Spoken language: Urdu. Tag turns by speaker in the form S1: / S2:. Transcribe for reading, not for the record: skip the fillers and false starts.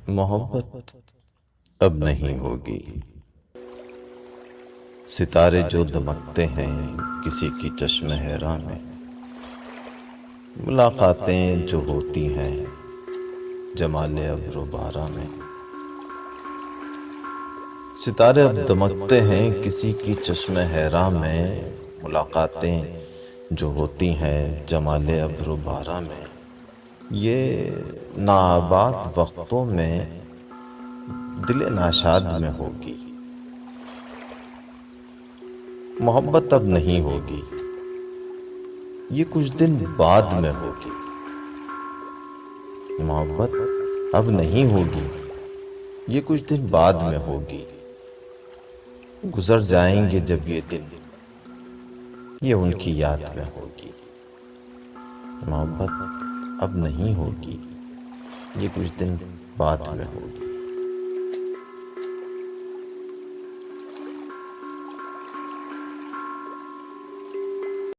S1: محبت اب نہیں ہوگی۔ ستارے جو دمکتے ہیں کسی کی چشم حیراں میں، ملاقاتیں جو ہوتی ہیں جمال ابر و باراں میں۔ ستارے اب دمکتے ہیں کسی کی چشم حیراں میں، ملاقاتیں جو ہوتی ہیں جمال ابر و باراں میں۔ یہ ناآباد وقتوں میں دل ناشاد میں ہوگی۔ محبت اب نہیں ہوگی، یہ کچھ دن بعد میں ہوگی۔ محبت اب نہیں ہوگی، یہ کچھ دن بعد میں ہوگی۔ گزر جائیں گے جب یہ دن، یہ ان کی یاد میں ہوگی۔ محبت اب نہیں ہوگی، یہ کچھ دن بعد میں ہوگی۔